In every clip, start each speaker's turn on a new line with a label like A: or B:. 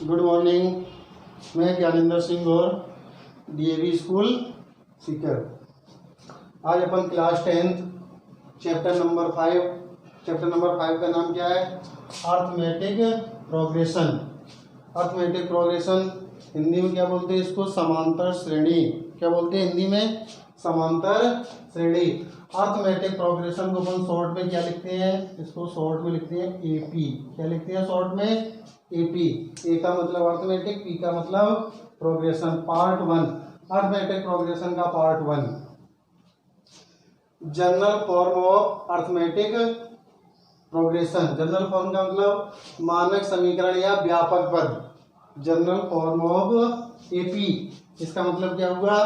A: Good morning. मैं ज्ञानेंद्र सिंह और DAV school Sikar. आज अपन क्लास 10 चैप्टर नंबर 5 का नाम क्या है? Arithmetic progression. Arithmetic progression Hindi में क्या बोलते हैं इसको? समांतर श्रेणी। क्या बोलते हैं हिंदी में? समांतर श्रेणी। अर्थमेटिक प्रोग्रेशन को अपन शॉर्ट में क्या लिखते हैं? इसको शॉर्ट में लिखते हैं एपी। क्या लिखते हैं शॉर्ट में? एपी। ए का मतलब अर्थमेटिक, पी का मतलब प्रोग्रेशन। पार्ट 1 अर्थमेटिक प्रोग्रेशन का part 1। General form of arithmetic progression. General form का मतलब मानक समीकरण या व्यापक पद। जनरल फॉर्म ऑफ एपी, इसका मतलब क्या हुआ?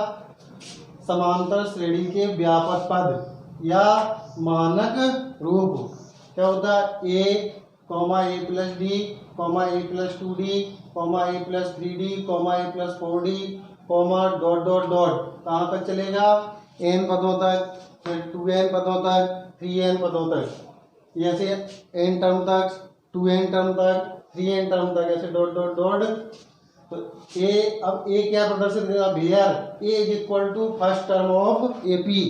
A: समांतर श्रेणी के व्यापक पद या मानक रूप। क्या होता है? A plus D, A plus 2d, A plus 3d, A plus 4d, dot dot dot. कहाँ तक चलेगा? n पदों तक, फिर 2n पदों तक, 3n पदों तक, ऐसे n टर्म तक, 2n टर्म तक, 3n टर्म तक, ऐसे डॉट डॉट डॉट। तो अब ए क्या प्रदर्शित करेगा? Where A is equal to first term of AP.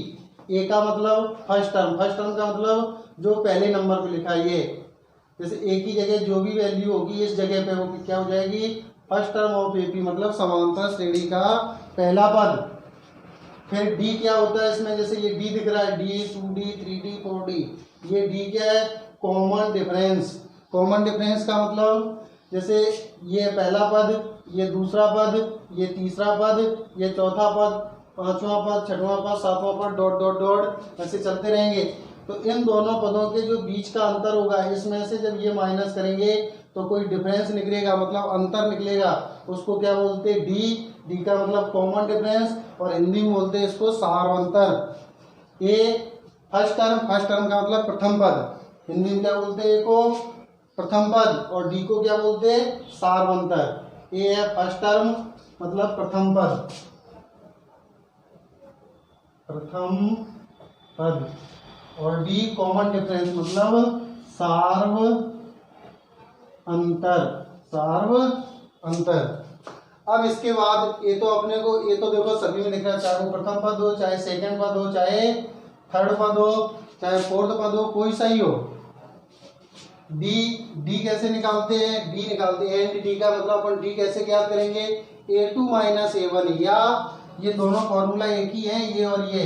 A: A का मतलब फर्स्ट टर्म। फर्स्ट टर्म का मतलब जो पहले नंबर पे लिखा है ये। जैसे ए की जगह जो भी वैल्यू होगी इस जगह पे वो क्या हो जाएगी? फर्स्ट टर्म ऑफ एपी, मतलब समांतर श्रेणी का पहला पद। फिर डी क्या होता है इसमें? जैसे ये डी दिख रहा है, डी 2d 3d 4d, ये डी क्या है? Common difference. कॉमन डिफरेंस का मतलब जैसे ये पहला पद, ये दूसरा पद, ये तीसरा पद, ये चौथा पद, पांचवा पद, छठवां पद, सातवां पद, डॉट डॉट डॉट, ऐसे चलते रहेंगे। तो इन दोनों पदों के जो बीच का अंतर होगा, इसमें से जब ये माइनस करेंगे तो कोई डिफरेंस निकलेगा, मतलब अंतर निकलेगा। उसको क्या बोलते हैं? डी का मतलब कॉमन डिफरेंस, और हिंदी में बोलते हैं इसको सारवंतर। ए फर्स्ट टर्म का मतलब प्रथम पद, हिंदी में क्या बोलते हैं? ए को प्रथम पद, और डी को क्या बोलते हैं? सारवंतर। ए है फर्स्ट टर्म मतलब प्रथम पद, प्रथम पद, और डी कॉमन डिफरेंस मतलब सार्व अंतर। अब इसके बाद ये तो अपने को, ये तो देखो सभी में लिख रहा है, चाहे वो प्रथम पद हो, चाहे सेकंड पद हो, चाहे थर्ड पद हो, चाहे फोर्थ पद हो, कोई सा ही हो। डी कैसे निकालते हैं? डी निकालते हैं एंड डी का मतलब अपन डी कैसे ज्ञात करेंगे? a2 माइनस a1, या ये दोनों फॉर्मूला एक ही है, ये और ये,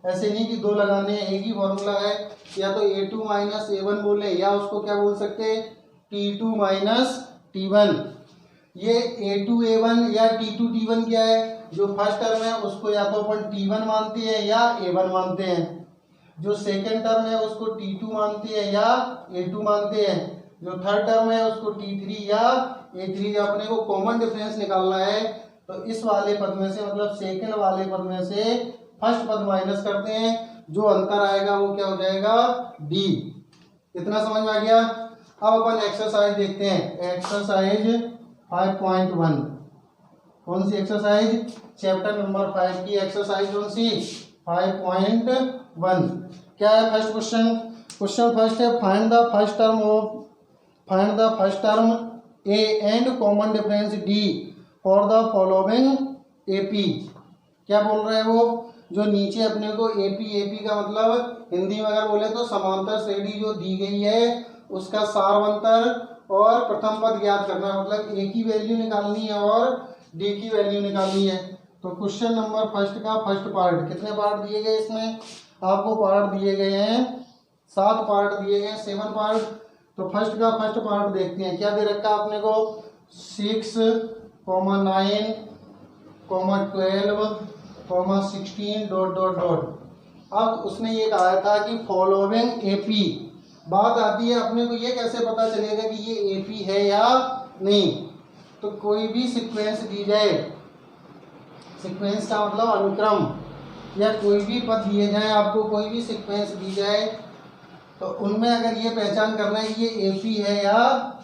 A: ऐसे नहीं कि दो लगाने हैं, एक ही फॉर्मूला है। या तो a2 माइनस a1 बोले, या उसको क्या बोल सकते हैं? t2 minus t1। ये a2 a1 या t2 t1 क्या है? जो फर्स्ट टर्म है उसको या तो अपन t1 मानते हैं या a1 मानते हैं। जो सेकंड टर्म है उसको t2 मानते हैं या a2 मानते हैं। जो थर्ड टर्म है उसको t3 या a3। अपने को कॉमन डिफरेंस निकालना है, तो इस वाले पद में से, मतलब सेकंड वाले पद में से फर्स्ट पद माइनस करते हैं, जो अंतर आएगा वो क्या हो जाएगा? डी। इतना समझ में आ गया? अब अपन एक्सरसाइज देखते हैं। एक्सरसाइज 5.1। कौन सी एक्सरसाइज? चैप्टर नंबर 5 की एक्सरसाइज कौन सी? 5.1। क्या है फर्स्ट क्वेश्चन? क्वेश्चन फर्स्ट है, find the first term A and common difference D for the following AP. क्या बोल रहे हैं वो? जो नीचे अपने को एपी का मतलब हिंदी में अगर बोले तो समांतर श्रेणी जो दी गई है उसका सारवंतर और प्रथम पद ज्ञात करना, मतलब ए की वैल्यू निकालनी है और डी की वैल्यू निकालनी है। तो क्वेश्चन नंबर फर्स्ट का फर्स्ट पार्ट, कितने पार्ट दिए गए इसमें? आपको पार्ट दिए गए हैं 7 पार्ट दिए गए, 7 पार्ट। तो फर्स्ट का फर्स्ट पार्ट देखते हैं। क्या दे रखा है अपने को? 6, 9, 12, 16 डॉट डॉट डॉट। अब उसने ये कहा था कि फॉलोइंग एपी। बात आती है अपने को ये कैसे पता चलेगा कि ये एपी है या नहीं? तो कोई भी सीक्वेंस दी जाए, सीक्वेंस का मतलब अनुक्रम, या कोई भी पद दिए जाए आपको, कोई भी सीक्वेंस दी जाए, तो उनमें अगर ये पहचान करना है कि ये एपी है या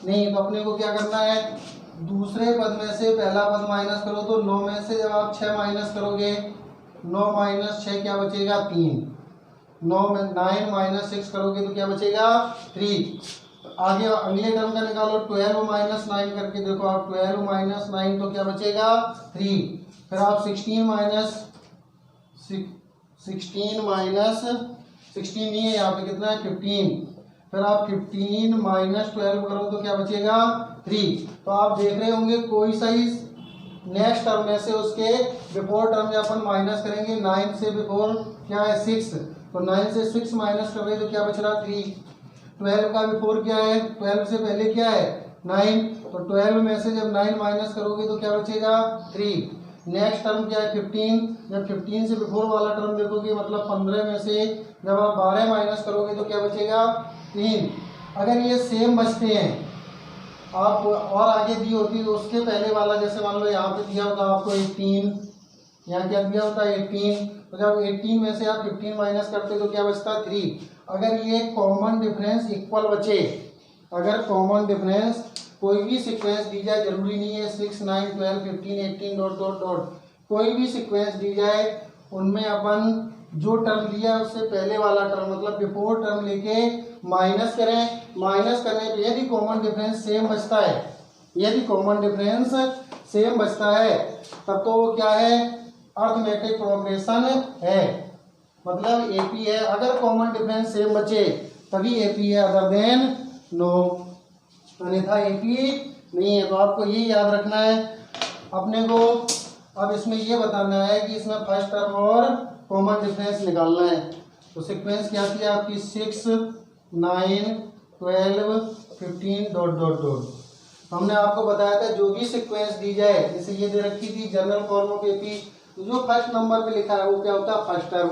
A: नहीं, तो अपने को क्या करना है? दूसरे पद में से पहला पद माइनस करो, तो 9 में से जब आप 6 माइनस करोगे, 9 माइनस 6 क्या बचेगा? 3। 9 माइनस 6 करोगे तो क्या बचेगा? 3। आगे अगले टर्म का निकालो 12 माइनस 9 करके देखो आप 12 माइनस 9 तो क्या बचेगा 3। फिर आप 16 माइनस 16 नहीं है यहाँ पे कितना है 15। फिर आप 15 माइनस 12 करो तो क्या बचेगा 3। तो आप देख रहे होंगे कोई सा ही नेक्स्ट टर्म में से उसके बिफोर टर्म में अपन माइनस करेंगे। 9 से बिफोर क्या है 6, तो 9 से 6 माइनस कर रहे तो क्या बच रहा 3। 12 का बिफोर क्या है 12 से पहले क्या है 9, तो 12 में से जब 9 माइनस करोगे तो क्या बचेगा 3। नेक्स्ट टर्म क्या है 15, जब 15 से बिफोर वाला टर्म देखोगे मतलब 15 में से जब आप 12 माइनस करोगे तो क्या बचेगा 3। अगर ये सेम बचते हैं आप और आगे दी होती तो उसके पहले वाला जैसे मान लो यहाँ पे दिया होता आपको 18, यहाँ क्या दिया होता 18, तो जब 18 में से आप 15 माइनस करते तो क्या बचता 3। अगर ये कॉमन डिफरेंस इक्वल बचे, अगर कॉमन डिफरेंस कोई भी सीक्वेंस दी जाए, जरूरी नहीं है 6 9 12 15 18 डॉट डॉट डॉट, कोई भी सीक्वेंस दी जाए उनमें अपन जो टर्म लिया है उससे पहले वाला टर्म मतलब बिफोर टर्म लेके माइनस करें। माइनस करने पे यदि कॉमन डिफरेंस सेम बचता है, यदि कॉमन डिफरेंस सेम बचता है तब तो वो क्या है अर्थमेटिक प्रोग्रेशन है, मतलब एपी है। अगर कॉमन डिफरेंस सेम बचे तभी एपी है, अदर देन नो, अन्यथा एपी नहीं है। तो आपको ये याद रखना है अपने को। अब इसमें ये बताना है कि इसमें फर्स्ट टर्म और कॉमन डिफरेंस निकालना है। तो सीक्वेंस क्या थी आपकी 6 9 12 15 डॉट डॉट डॉट। हमने आपको बताया था जो भी सीक्वेंस दी जाए, जैसे ये दे रखी थी जनरल फॉर्म ऑफ एपी, तो जो फर्स्ट नंबर पे लिखा है वो क्या होता है फर्स्ट टर्म।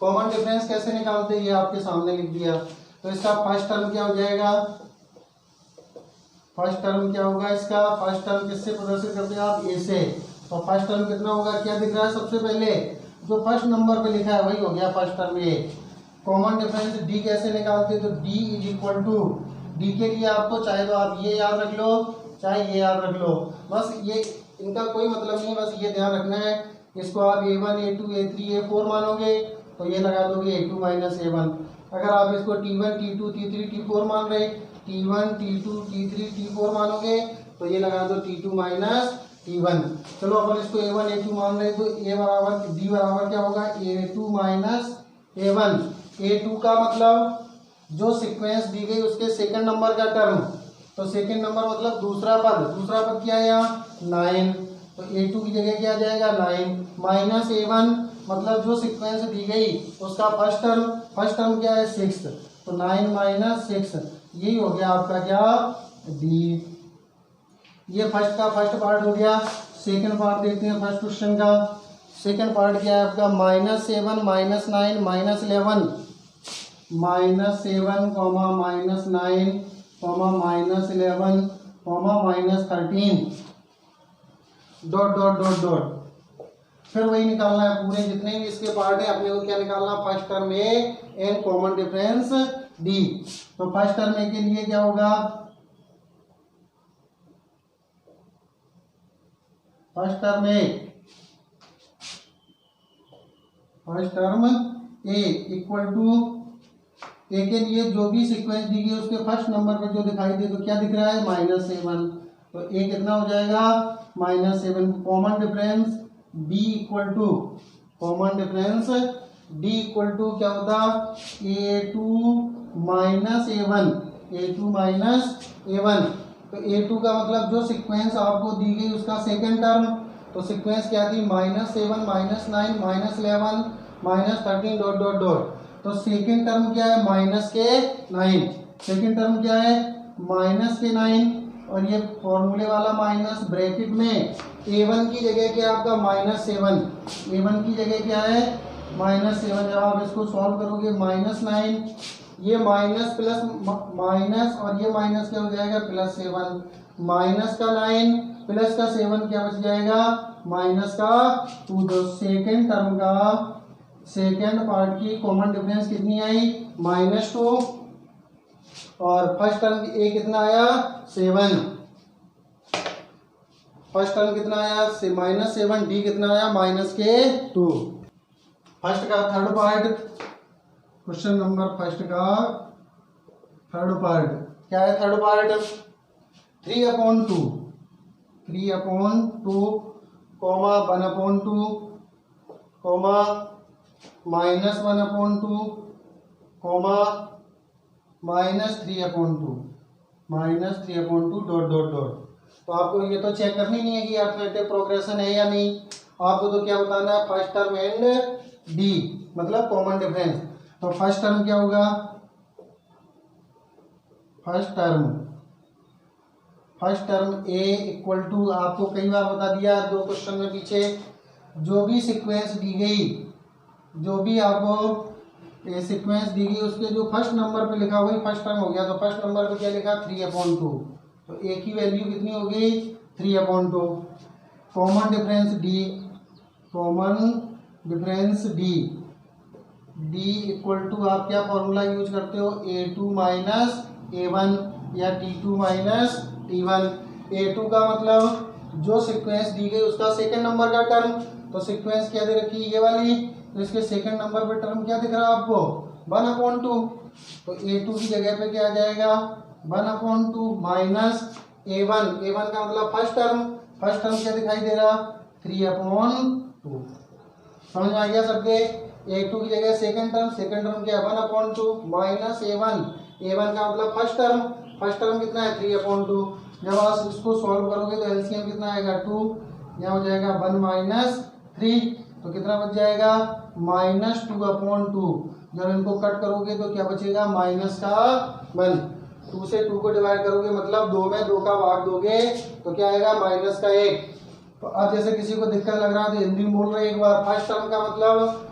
A: कॉमन डिफरेंस कैसे निकालते हैं ये आपके सामने लिख दिया। तो इसका फर्स्ट टर्म क्या हो जाएगा, फर्स्ट टर्म क्या होगा इसका, फर्स्ट टर्म किससे प्रदर्शित करते हैं आप ए से। तो फर्स्ट टर्म कितना होगा, क्या दिख रहा है सबसे पहले जो फर्स्ट नंबर पे लिखा है वही हो गया first term a. Common difference d कैसे निकालते हैं, तो d is equal to, d के लिए आपको चाहे तो आप ये याद रख लो चाहे ये याद रख लो, बस ये इनका कोई मतलब नहीं, बस ये ध्यान रखना है। इसको आप a1 a2 a3 a4 मानोगे तो ये लगा दोगे a2 माइनस a1। अगर आप इसको t1 t2 t3 t4 मान रहे, t1 t2 t3 t4 मानोगे तो ये लगा दो t2 माइनस t1। चलो अपन इसको a1 a2 मान रहे तो a बराबर d बराबर क्या होगा a2 माइनस a1। a2 का मतलब जो सीक्वेंस दी गई उसके सेकंड नंबर का टर्म, तो सेकंड नंबर मतलब दूसरा पद क्या है यहाँ 9, तो a2 की जगह क्या आ जाएगा 9 माइनस a1 मतलब जो सीक्वेंस दी गई उसका फर्स्ट टर्म क्या है 6, तो 9 माइनस 6, यही हो गया आपका क्या डी। ये फर्स्ट का फर्स्ट पार्ट हो गया। सेकंड पार्ट देखते हैं फर्स्ट क्वेश्चन का। सेकंड पार्ट क्या है आपका -7 -9 -11 -7 comma -9 comma -11 comma -13 dot dot dot dot. फिर वही निकालना है पूरे जितने भी इसके पार्ट है अपने को क्या निकालना, first term A and common difference D. तो फर्स्ट टर्म ए के लिए क्या होगा, first term A equal to A के लिए जो भी सीक्वेंस दी गई उसके फर्स्ट नंबर पे जो दिखाई दे तो क्या दिख रहा है -7, तो ए कितना हो जाएगा -7। Common difference d equal to, common difference d equal to क्या होता a2 माइनस a1। तो a2 का मतलब जो सीक्वेंस आपको दी गई उसका सेकंड टर्म, तो सीक्वेंस क्या थी -7 -9 -11 -13 डॉट डॉट डॉट। तो सेकंड टर्म क्या है -9, सेकंड टर्म क्या है -9 और ये फॉर्मूले वाला माइनस ब्रैकेट में a1 की जगह क्या आपका -7, a1 की जगह क्या है -7। जब आप इसको सॉल्व करोगे -9 ये माइनस प्लस माइनस और ये माइनस क्या हो जाएगा +7, माइनस का 9 प्लस का 7 क्या बच जाएगा -2। तो सेकेंड टर्म का सेकेंड पार्ट की कॉमन डिफरेंस कितनी आई -2 और फर्स्ट टर्म ए कितना आया 7, फर्स्ट टर्म कितना आया -7, डी कितना आया -2। फर्स्ट का third part, question number first का थर्ड पार्ट क्या है third part 3/2 3/2 comma 1/2 comma -1/2 comma -3/2 dot dot dot. तो आपको ये तो चेक करनी नहीं है कि अर्थमेटिक प्रोग्रेशन है या नहीं, आपको तो क्या बताना है फर्स्ट टर्म एंड डी मतलब कॉमन डिफरेंस। तो फर्स्ट टर्म क्या होगा, first term A equal to, आपको कई बार बता दिया 2 क्वेश्चन में पीछे, जो भी सीक्वेंस दी गई, जो भी आपको सीक्वेंस दी गई उसके जो फर्स्ट नंबर पे लिखा वही फर्स्ट टर्म हो गया। तो फर्स्ट नंबर पे क्या लिखा 3/2, तो ए की वैल्यू कितनी हो गई 3/2। Common difference d equal to आप क्या फॉर्मूला यूज करते हो A2 माइनस A1 या T2 माइनस T1। A2 का मतलब जो सीक्वेंस दी गई उसका सेकंड नंबर का टर्म, तो सीक्वेंस क्या दे रखी है ये वाली, तो इसके सेकंड नंबर पे टर्म क्या दिख रहा है आपको 1/2। तो A2 की जगह पे क्या आ जाएगा 1/2 माइनस A1 का मतलब फर्स्ट टर्म क्या दिखाई दे रहा 3/2। समझ में आ गया सबके। A2 की जगह सेकंड टर्म क्या है 1/2 माइनस A1 का मतलब फर्स्ट टर्म कितना है 3/2। जब आप इसको सॉल्व करोगे तो एलसीएम कितना आएगा 2, यहाँ हो जाएगा 1 माइनस 3, तो कितना बच जाएगा -2/2। जब इनको कट करोगे तो क्या बचेगा -1। 2 से 2 को डिवाइड करोगे मतलब 2 में 2 का भाग दोगे तो क्या आएगा -1। तो अब जैसे किसी को दिक्कत लग रहा है तो हिंदी में बोल रहे एक बार। फर्स्ट टर्म का मतलब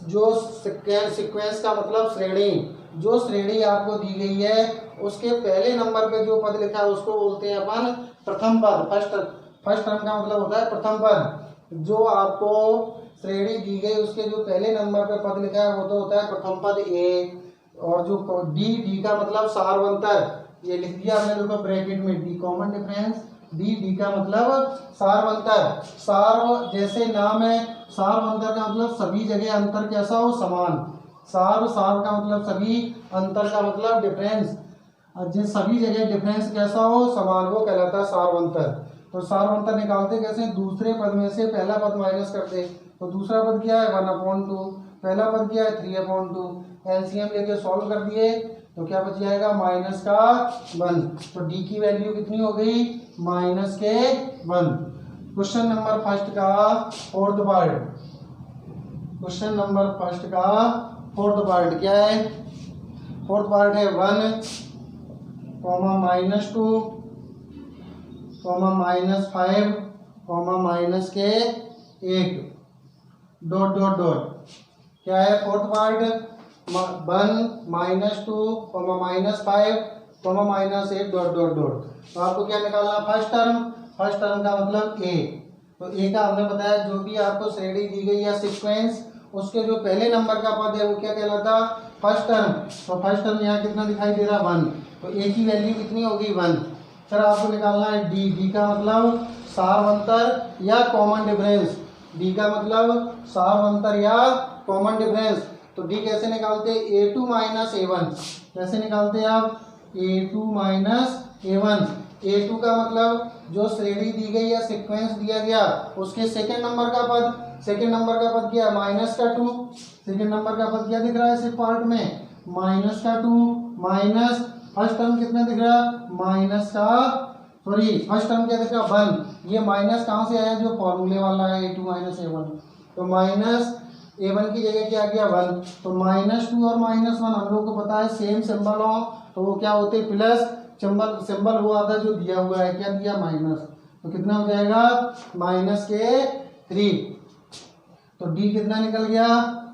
A: जो सीक्वेंस का मतलब श्रेणी, जो श्रेणी आपको दी गई है उसके पहले नंबर पे जो पद लिखा है उसको बोलते हैं अपन प्रथम पद। फर्स्ट टर्म का मतलब होता है प्रथम पद। जो आपको श्रेणी दी गई उसके जो पहले नंबर पे पद लिखा है वो तो होता है प्रथम पद ए। और जो डी का मतलब सारवंतर, ये लिख दिया हमने देखो ब्रैकेट में डी कॉमन डिफरेंस डी का मतलब सारवंतर। सार जैसे नाम है, सारवंतर का मतलब सभी जगह अंतर कैसा हो समान। सार का मतलब सभी, अंतर का मतलब डिफरेंस, जिस सभी जगह डिफरेंस कैसा हो समान, वो कहलाता है सारवंतर। तो सारवंतर निकालते कैसे, दूसरे पद में से पहला पद माइनस करते। तो दूसरा पद क्या है 1/2, पहला पद क्या है 3/2। एलसीएम लेके सॉल्व कर दिए तो क्या बच जाएगा -1। तो डी की वैल्यू कितनी हो गई -1। क्वेश्चन नंबर फर्स्ट का फोर्थ पार्ट क्या है, फोर्थ पार्ट है 1, -2, -5, -1 डॉट डॉट डॉट। क्या है fourth part 1, -2, -5, -1 dot dot dot. तो आपको क्या निकालना फर्स्ट टर्म का मतलब ए। तो ए का हमने बताया जो भी आपको श्रेणी दी गई या सीक्वेंस उसके जो पहले नंबर का पद है वो क्या कहलाता फर्स्ट टर्म। तो फर्स्ट टर्म यहाँ कितना दिखाई दे रहा 1, तो ए की वैल्यू कितनी होगी 1। फिर आपको निकालना है डी का मतलब सारवंतर या कॉमन डिफरेंस। डी का मतलब सारवंतर या कॉमन डिफरेंस। तो डी कैसे निकालते A2 माइनस A1, कैसे निकालते हैं आप A2 माइनस A1। A2 का मतलब जो श्रेणी दी गई या सीक्वेंस दिया गया उसके सेकंड नंबर का पद क्या है -2। सेकंड नंबर का पद क्या दिख रहा है इस पार्ट में -2 माइनस फर्स्ट टर्म कितना दिख रहा फर्स्ट टर्म क्या दिख रहा 1। ये माइनस कहाँ से आया, जो फॉर्मूले वाला है A2 माइनस A1। तो माइनस A1 की जगह क्या आ गया 1। तो -2 और -1 हम लोग को पता है सेम सिंबल हो तो वो क्या होते प्लस सिंबल हुआ था जो दिया हुआ है, क्या दिया माइनस। तो कितना हो जाएगा -3। तो डी कितना निकल गया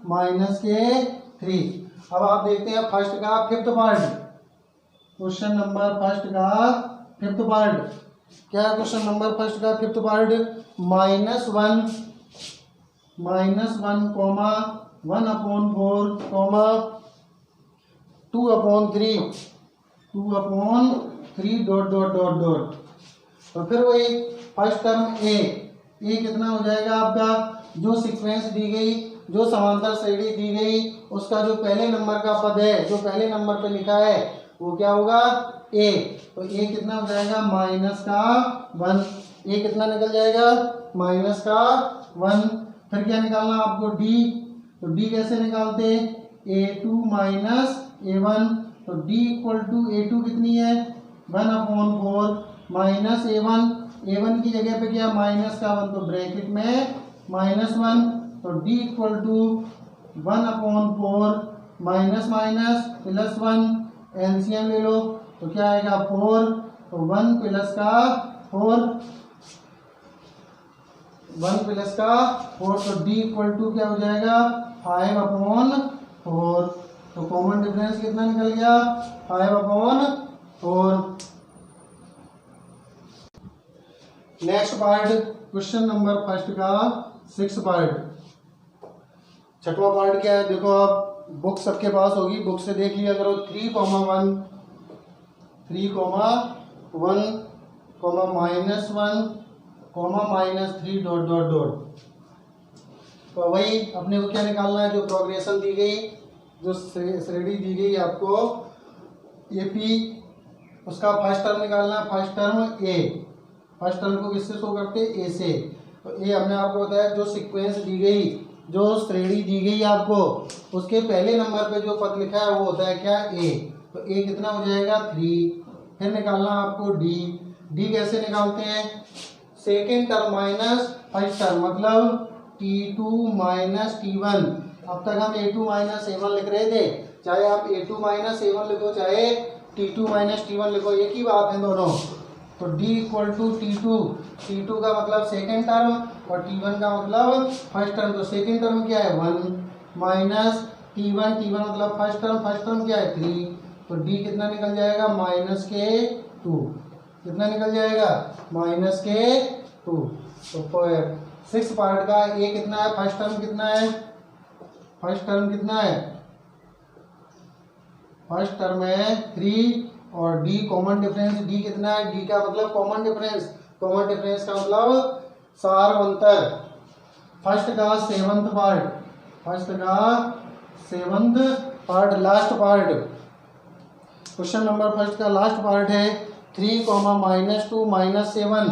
A: -3। अब आप देखते हैं फर्स्ट का fifth part, question number first का फिफ्थ पार्ट। क्या है क्वेश्चन नंबर फर्स्ट का fifth part -1, comma 1/4, comma 2/3 dot dot dot dot. तो फिर वही फर्स्ट टर्म ए कितना हो जाएगा आपका, जो सीक्वेंस दी गई, जो समांतर श्रेणी दी गई उसका जो पहले नंबर का पद है, जो पहले नंबर पे लिखा है वो क्या होगा ए, तो ए कितना हो जाएगा माइनस का 1, ए कितना निकल जाएगा माइनस का 1। फिर क्या निकालना आपको डी, तो डी कैसे निकालते a2 माइनस a1, तो d इक्वल टू a2 कितनी है 1/4 माइनस a1 की जगह पे क्या माइनस का 1, तो ब्रैकेट में -1, तो d equal to 1/4 minus minus +1, LCM ले लो तो क्या आएगा 4, तो 1 प्लस का 4, 1 प्लस का 4, तो d इक्वल टू क्या हो जाएगा 5/4, तो कॉमन डिफरेंस कितना निकल गया 5/4। Next part question number first का 6 पार्ट। छठवां पार्ट क्या है देखो, आप बुक सबके पास होगी, बुक से देख लिया करो। 3, 1, 3, 1, -1, -3 डॉट डॉट डॉट। तो वही अपने को क्या निकालना है, जो प्रोग्रेशन दी गई, जो श्रेणी दी गई आपको एपी, उसका फर्स्ट टर्म निकालना है। फर्स्ट टर्म ए, फर्स्ट टर्म को किससे शो करते हैं ए से, तो ए हमने आपको बताया जो सीक्वेंस दी गई, जो श्रेणी दी गई आपको, उसके पहले नंबर पे जो पद लिखा है वो होता है क्या ए, तो ए कितना हो जाएगा 3। फिर निकालना आपको डी, डी कैसे निकालते हैं second term minus first term, मतलब T2 माइनस T1। अब तक हम A2 माइनस A1 लिख रहे थे, चाहे आप A2 माइनस A1 लिखो चाहे T2 माइनस T1 लिखो, एक ही बात है दोनों। तो D इक्वल टू T2 का मतलब सेकेंड टर्म और T1 का मतलब फर्स्ट टर्म। तो सेकेंड टर्म क्या है 1 माइनस T1 मतलब फर्स्ट टर्म क्या है 3, तो D कितना निकल जाएगा -2, कितना निकल जाएगा -2। तो 6 पार्ट का ए कितना है, फर्स्ट टर्म कितना है, फर्स्ट टर्म है 3 और डी कॉमन डिफरेंस, डी कितना है, डी का मतलब कॉमन डिफरेंस का मतलब सारवंतर। फर्स्ट का 7th part, last part, question number first का लास्ट पार्ट है 3, -2 -7,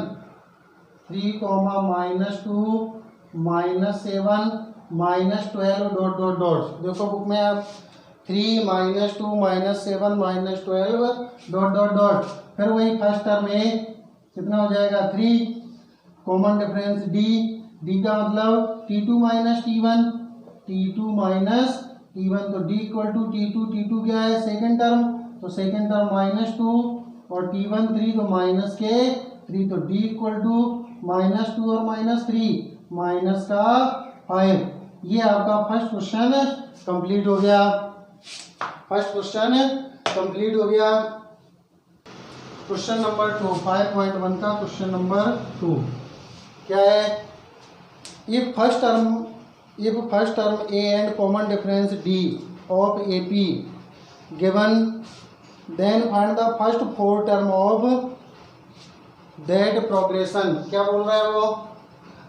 A: 3, -2 -7 -12 डॉट डॉट डॉट। देखो बुक में आप 3, -2 -7 -12 डॉट डॉट डॉट। फिर वही फर्स्ट टर्म ए कितना हो जाएगा 3, कॉमन डिफरेंस डी, डी का मतलब T2 माइनस T1, तो D इक्वल टू T2 क्या है सेकेंड टर्म, तो सेकेंड टर्म -2 और T1 3, तो -3, तो D इक्वल टू -2 और -3 -5। ये आपका फर्स्ट क्वेश्चन कंप्लीट हो गया, क्वेश्चन नंबर 2 5.1 का क्वेश्चन नंबर 2 क्या है, if first term A and common difference d of AP given, then find the first 4 term of that progression. क्या बोल रहा है वो,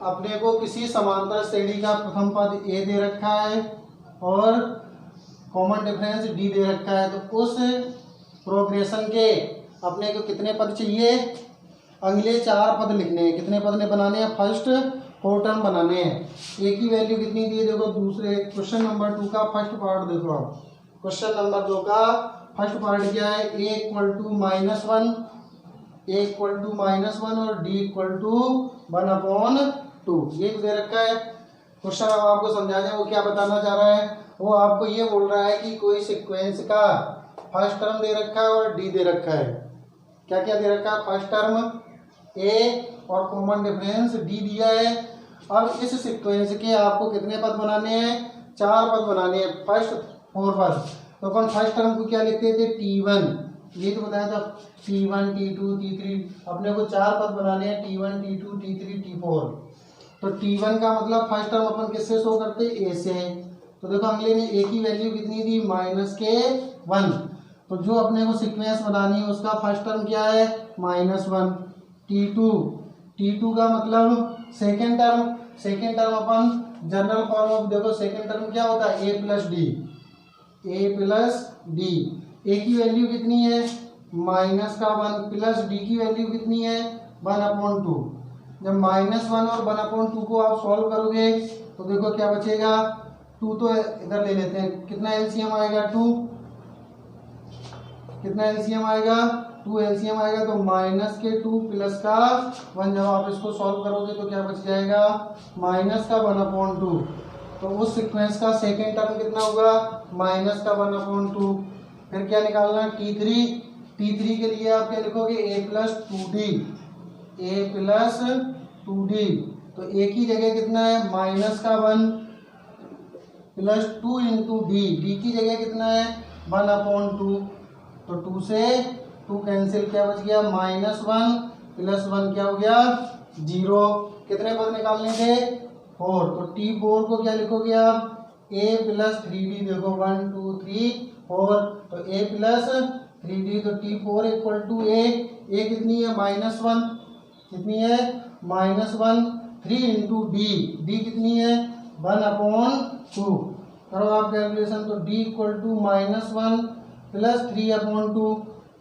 A: अपने को किसी समांतर श्रेणी का प्रथम पद ए दे रखा है और कॉमन डिफरेंस डी दे रखा है, तो उस प्रोग्रेशन के अपने को कितने पद चाहिए, अगले 4 पद लिखने हैं। कितने पद ने बनाने हैं, फर्स्ट 4 टर्म बनाने हैं। ए की वैल्यू कितनी दी है देखो, दूसरे क्वेश्चन नंबर 2 का फर्स्ट पार्ट देखो आप, क्वेश्चन नंबर 2 का फर्स्ट पार्ट क्या है, ए इक्वल टू -1 और डी इक्वल टू 1/2, ये दे रखा है। क्वेश्चन अब आपको समझा दें वो क्या बताना चाह रहा है, वो आपको ये बोल रहा है कि कोई सीक्वेंस का फर्स्ट टर्म दे रखा है और डी दे रखा है। क्या क्या दे रखा है, फर्स्ट टर्म ए और कॉमन डिफरेंस डी दिया है। अब इस सीक्वेंस के आपको कितने पद बनाने हैं, 4 पद बनाने हैं, फर्स्ट 4 पद। तो अपन फर्स्ट टर्म को क्या लिखते थे T1, ये तो बताया था T1 T2 T3, अपने को 4 पद बनाने हैं T1 T2 T3 T4। तो T1 का मतलब फर्स्ट टर्म अपन किससे शो करते हैं, ए से। तो देखो अगले में ए की वैल्यू कितनी थी -1, तो जो अपने को सीक्वेंस बनानी है उसका फर्स्ट टर्म क्या है -1। T2 का मतलब second term upon general form of, देखो सेकेंड टर्म क्या होता है A प्लस डी, ए की वैल्यू कितनी है माइनस का 1 प्लस डी की वैल्यू कितनी है 1/2। जब -1 और 1/2 को आप सॉल्व करोगे तो देखो क्या बचेगा 2 तो इधर ले लेते हैं, कितना एलसीएम आएगा 2, कितना एलसीएम आएगा 2 एलसीएम आएगा तो माइनस के 2 प्लस का 1। जब आप इसको सॉल्व करोगे तो क्या बच जाएगा माइनस का 1/2। तो उस सीक्वेंस का सेकेंड टर्म कितना होगा माइनस का 1/2। फिर क्या निकालना T3, T3 के लिए आप क्या लिखोगे a प्लस 2d। तो a की जगह कितना है माइनस का 1 प्लस 2 इंटू डी की जगह कितना है 1/2। तो 2 से 2 कैंसिल, क्या बच गया -1 प्लस 1 क्या हो गया 0। कितने पद निकालने थे 4। तो T4 को क्या लिखोगे आप a प्लस 3d। देखो 1 2 3 4, तो a प्लस 3d। तो T4 इक्वल टू a कितनी है -1, कितनी है -1। 3 इंटू डी कितनी है 1/2। करो आप कैलकुलेशन, तो d equal to -1 plus 3/2।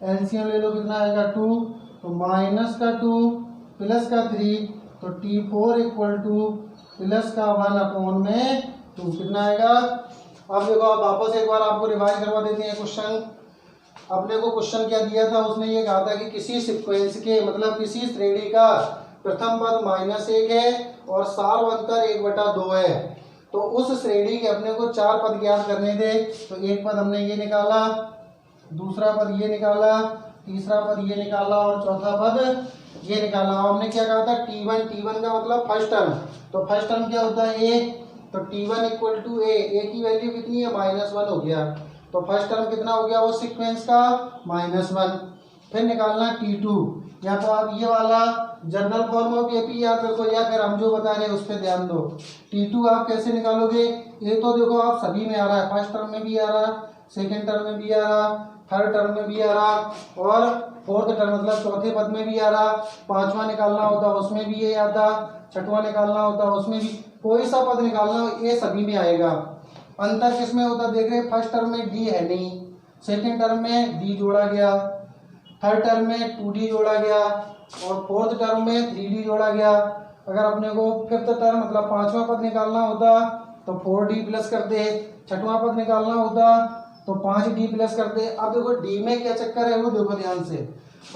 A: LCM ले लो कितना आएगा 2, तो माइनस का 2 प्लस का 3, तो T4 इक्वल टू प्लस का 1/2 कितना आएगा। अब देखो आप वापस एक बार आपको रिवाइज करवा देते हैं क्वेश्चन। अपने को क्वेश्चन क्या दिया था, उसने ये कहा था कि किसी सीक्वेंस के मतलब किसी श्रेणी का प्रथम पद -1 है और सार्वंतर 1/2 है। तो उस श्रेणी के अपने को 4 पद ज्ञात करने थे। तो एक पद हमने ये निकाला, दूसरा पद ये निकाला, तीसरा पद ये निकाला और चौथा पद ये निकाला। हमने क्या कहा था T1 का मतलब फर्स्ट टर्म। तो फर्स्ट टर्म क्या होता है a, तो T1 इक्वल टू a की वैल्यू कितनी है -1 हो गया। तो फर्स्ट टर्म कितना हो गया उस सीक्वेंस का -1। फिर निकालना T2, या तो आप ये वाला जनरल फॉर्म ऑफ एपी याद रखो या फिर हम जो बता रहे हैं उस पर ध्यान दो। T2 आप कैसे निकालोगे, ये तो देखो आप सभी में आ रहा है, फर्स्ट टर्म में भी आ रहा, सेकेंड टर्म में भी आ रहा, थर्ड टर्म में भी आ रहा और फोर्थ टर्म मतलब चौथे पद में भी आ रहा। पांचवा निकालना होता उसमें भी ये आता, छठवां निकालना होता उसमें भी, कोई सा पद निकालना हो ये सभी में आएगा। अंतर किसमें होता देख रहे, फर्स्ट टर्म में डी है नहीं, सेकेंड टर्म में डी जोड़ा गया, थर्ड टर्म में 2d जोड़ा गया और फोर्थ टर्म में 3d जोड़ा गया। अगर अपने को फिफ्थ टर्म मतलब पांचवा पद निकालना होता तो 4d प्लस कर दे, छठवां पद निकालना होता तो 5d प्लस कर दे। अब देखो d में क्या चक्कर है वो देखो ध्यान से,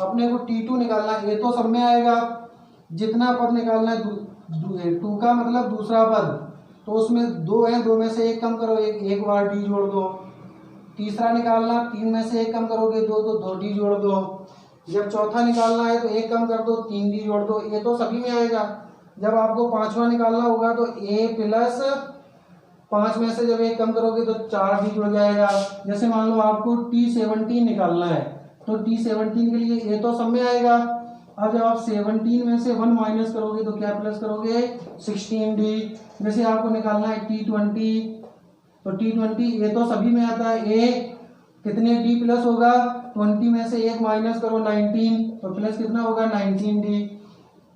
A: अपने को T2 निकालना है, ये तो सब में आएगा, जितना पद निकालना है 2 का मतलब दूसरा पद, तो उसमें 2 है, 2 में से एक कम करो, एक बार d जोड़ दो। तीसरा निकालना 3 में से एक कम करोगे 2 तो 2d जोड़ दो। जब चौथा निकालना है तो एक कम कर दो 3d जोड़ दो, ये तो सभी में आएगा। जब आपको पांचवा निकालना होगा तो a प्लस 5 में से जब एक कम करोगे तो 4d जुड़ जाएगा। जैसे मान लो आपको T17 निकालना है तो T17 के लिए ये तो सब में आएगा। अब जब आप 17 में से 1 माइनस करोगे तो क्या प्लस करोगे 16d। जैसे आपको निकालना है T20, तो T20 ये तो सभी में आता है, a कितने d प्लस होगा 20 में से एक माइनस करो 19, तो प्लस कितना होगा 19d।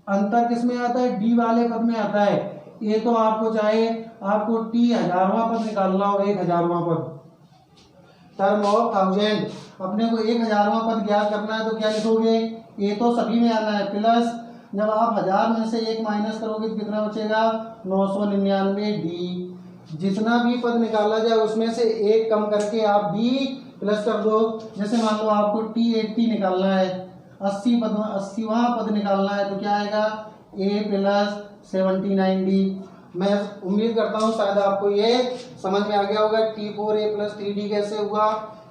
A: अंतर किस में आता है, d वाले पद में आता है। ये तो आपको चाहे आपको T 1000वां पद निकालना हो, 1000वां पद टर्म ऑफ 1000, अपने को 1000वां पद ज्ञात करना है तो क्या लिखोगे, ये तो सभी में आना है प्लस, जब आप 1000 में से एक माइनस करोगे तो कितना बचेगा 999d। जितना भी पद निकाला जाए उसमें से एक कम करके आप d प्लस कर दो। जैसे मान लो आपको T80 निकालना है, 80वां पद निकालना है तो क्या आएगा a प्लस 79d। मैं उम्मीद करता हूँ शायद आपको ये समझ में आ गया होगा। T4 a प्लस 3d कैसे हुआ,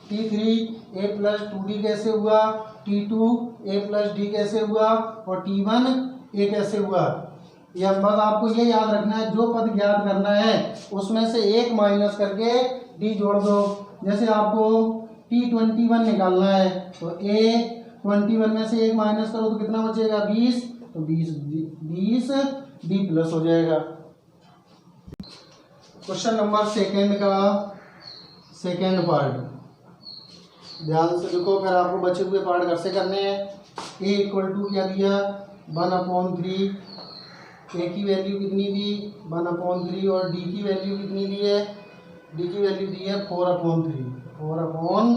A: T3 a प्लस 2d कैसे हुआ, T2 a प्लस d कैसे हुआ और T1 a कैसे हुआ। या बस आपको ये याद रखना है, जो पद ज्ञात करना है उसमें से एक माइनस करके d जोड़ दो। जैसे आपको T21 निकालना है तो a21 में से एक माइनस करो तो कितना बचेगा 20, तो 20 d प्लस हो जाएगा। क्वेश्चन नंबर सेकेंड का सेकेंड पार्ट ध्यान से देखो, फिर आपको बचे हुए पार्ट घर से करने हैं। a इक्वल टू क्या दिया 1/3, a की वैल्यू कितनी दी 1/3 और d की वैल्यू कितनी दी है, d की वैल्यू दी है 4/3।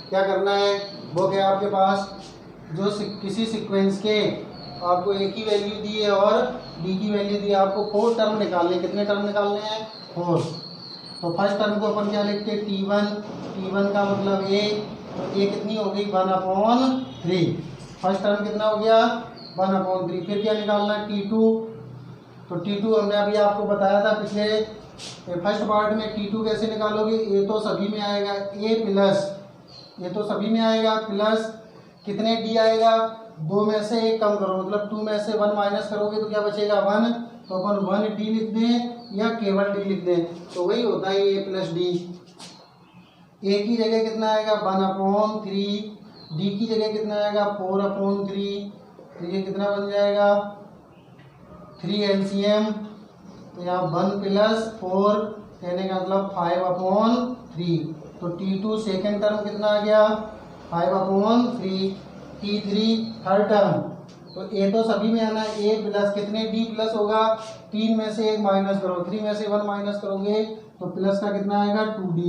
A: क्या करना है वो क्या आपके पास जो किसी सीक्वेंस के आपको ए की वैल्यू दी है और बी की वैल्यू दी है, आपको 4 टर्म निकालने हैं। कितने टर्म निकालने हैं? 4। तो फर्स्ट टर्म को अपन क्या लिखते हैं? T1 का मतलब ए, तो ए कितनी हो गई? 1/3। फर्स्ट टर्म कितना हो गया? 1/3। फिर क्या निकालना है? T2। तो T2 हमने अभी आपको बताया था पिछले फर्स्ट पार्ट में। T2 कैसे निकालोगे? ए तो सभी में आएगा, ए प्लस, ये तो सभी में आएगा, प्लस कितने डी आएगा? 2 में से 1 कम करो, मतलब 2 में से 1 माइनस करोगे तो क्या बचेगा? 1। तो अपन 1 डी लिख दें या केवल डी लिख दें, तो वही होता है ए प्लस डी। ए की जगह कितना आएगा? 1/3। डी की जगह कितना आएगा? 4/3। तो ये कितना बन जाएगा? 3 LCM। तो यहाँ 1 + 4 कहने का मतलब 5/3। तो T2 सेकेंड टर्म कितना आ गया? 5/3। T3 थर्ड टर्म, तो ए तो सभी में आना है, ए प्लस कितने डी प्लस होगा? 3 में से 1 माइनस करो, 3 में से 1 माइनस करोगे तो प्लस का कितना आएगा? 2D।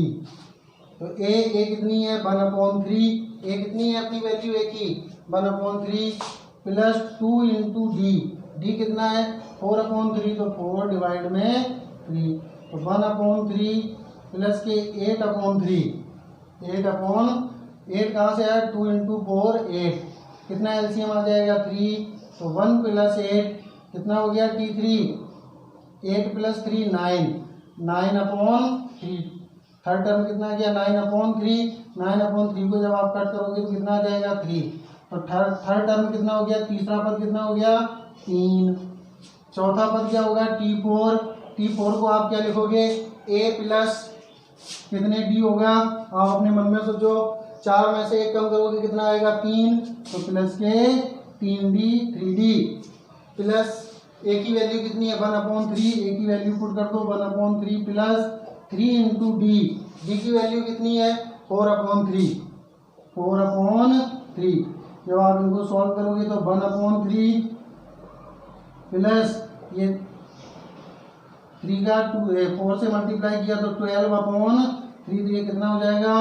A: तो ए कितनी है? 1/3। ए कितनी है अपनी वैल्यू ए की? 1/3 प्लस 2 इंटू डी। डी कितना है? 4/3, तो 4 डिवाइड में 3। तो 1/3 प्लस के 8/3। 8 कहाँ से आया? 2 इंटू 4 8। कितना एलसीएम आ जाएगा? 3। तो 1 + 8 कितना हो गया? T3। 8 + 3 9। 9/3। थर्ड टर्म कितना आ गया? 9/3। 9/3 को जब आप कट करोगे तो कितना आ जाएगा? 3। तो थर्ड टर्म कितना हो गया? तीसरा पद कितना हो गया? 3। चौथा पद क्या होगा? T4। T4 को आप क्या लिखोगे? A प्लस कितने डी होगा? आप अपने मन में सोचो, 4 में से 1 कम करोगे कितना आएगा? 3। तो प्लस के 3D 3D प्लस ए की वैल्यू कितनी है? 1/3। ए की वैल्यू पुट कर दो, 1/3 प्लस 3 इंटू डी। डी की वैल्यू कितनी है? 4/3। 4/3 जब आप इनको सॉल्व करोगे तो 1/3 प्लस ये 3 का 4 से मल्टीप्लाई किया तो 12/3। तो ये कितना हो जाएगा?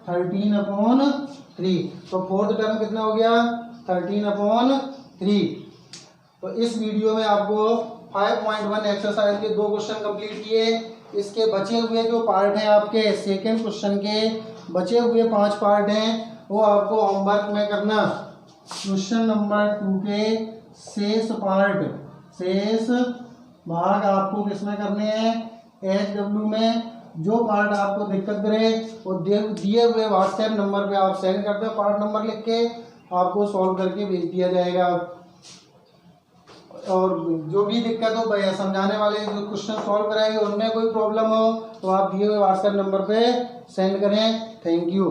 A: 13/3। तो फोर्थ टर्म कितना हो गया? 13/3। तो इस वीडियो में आपको 5.1 एक्सरसाइज के 2 क्वेश्चन कंप्लीट किए। इसके बचे हुए जो पार्ट हैं आपके सेकेंड क्वेश्चन के बचे हुए 5 पार्ट हैं, वो आपको होमवर्क में करना। क्वेश्चन नंबर 2 के शेष भाग आपको किसमें करने हैं? HW में। जो पार्ट आपको दिक्कत करे वो दिए हुए व्हाट्सएप नंबर पे आप सेंड कर दो, पार्ट नंबर लिख के आपको सॉल्व करके भेज दिया जाएगा। और जो भी दिक्कत हो भैया, समझाने वाले जो क्वेश्चन सॉल्व कराएंगे उनमें कोई प्रॉब्लम हो तो आप दिए हुए व्हाट्सएप नंबर पे सेंड करें। Thank you.